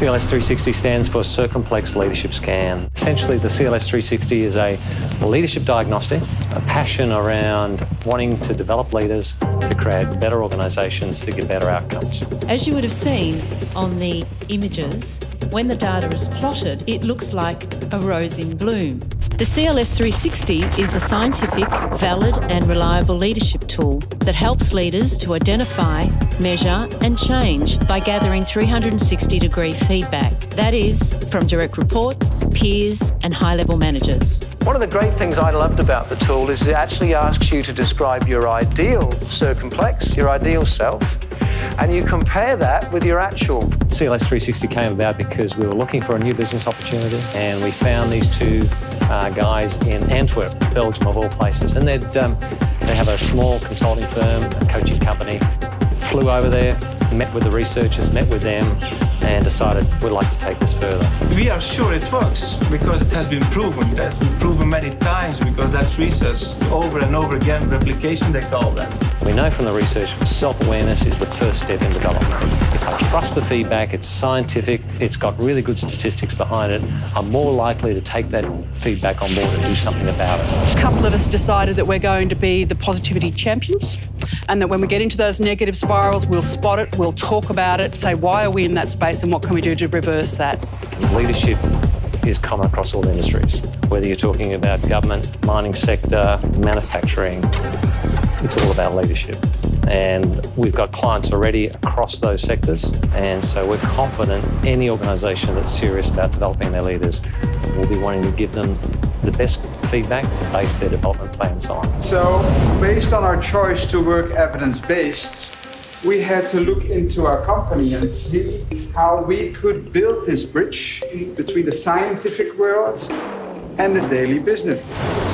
CLS360 stands for Circumflex Leadership Scan. Essentially, the CLS360 is a leadership diagnostic, a passion around wanting to develop leaders to create better organisations to get better outcomes. As you would have seen on the images, when the data is plotted, it looks like a rose in bloom. The CLS360 is a scientific, valid and reliable leadership tool that helps leaders to identify, measure and change by gathering 360-degree feedback. That is, from direct reports, peers and high-level managers. One of the great things I loved about the tool is it actually asks you to describe your ideal circumflex, your ideal self, and you compare that with your actual. CLS360 came about because we were looking for a new business opportunity, and we found these two guys in Antwerp, Belgium of all places, and they have a small consulting firm, a coaching company. Flew over there, met with the researchers, met with them, and decided we'd like to take this further. We are sure it works because it has been proven. It has been proven many times because that's research over and over again, replication they call that. We know from the research self-awareness is the first step in development. If I trust the feedback, it's scientific, it's got really good statistics behind it, I'm more likely to take that feedback on board and do something about it. A couple of us decided that we're going to be the positivity champions, and that when we get into those negative spirals, we'll spot it, we'll talk about it, say why are we in that space and what can we do to reverse that. Leadership is common across all industries, whether you're talking about government, mining sector, manufacturing. It's all about leadership. And we've got clients already across those sectors, and so we're confident any organisation that's serious about developing their leaders will be wanting to give them the best feedback to base their development plans on. So, based on our choice to work evidence-based, we had to look into our company and see how we could build this bridge between the scientific world and the daily business.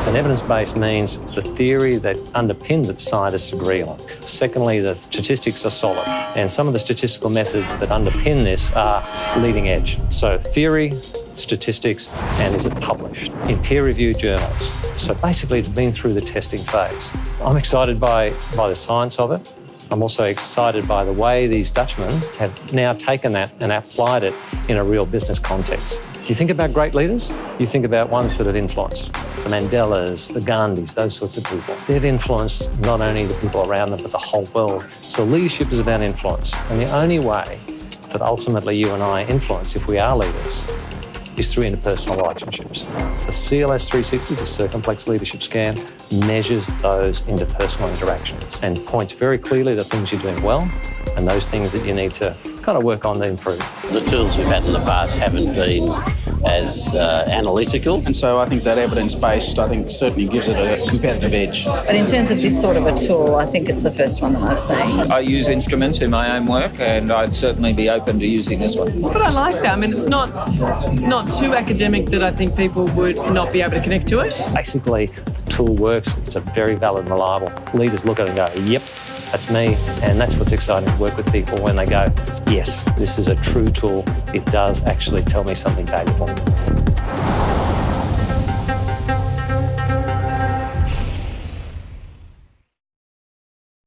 And evidence-based means the theory that underpins it, scientists agree on. Secondly, the statistics are solid. And some of the statistical methods that underpin this are leading edge. So theory, statistics, and is it published in peer-reviewed journals? So basically, it's been through the testing phase. I'm excited by the science of it. I'm also excited by the way these Dutchmen have now taken that and applied it in a real business context. You think about great leaders, you think about ones that have influenced. The Mandelas, the Gandhis, those sorts of people. They've influenced not only the people around them, but the whole world. So leadership is about influence. And the only way that ultimately you and I influence, if we are leaders, is through interpersonal relationships. The CLS360, the Circumflex Leadership Scan, measures those interpersonal interactions and points very clearly to things you're doing well and those things that you need to kind of work on to improve. The tools we've had in the past haven't been as analytical. And so I think that evidence-based, certainly gives it a competitive edge. But in terms of this sort of a tool, I think it's the first one that I've seen. I use instruments in my own work, and I'd certainly be open to using this one. But I like that. I mean, it's not too academic that I think people would not be able to connect to it. Basically, the tool works. It's a very valid and reliable. Leaders look at it and go, yep, that's me. And that's what's exciting to work with people when they go, yes, this is a true tool. It does actually tell me something valuable.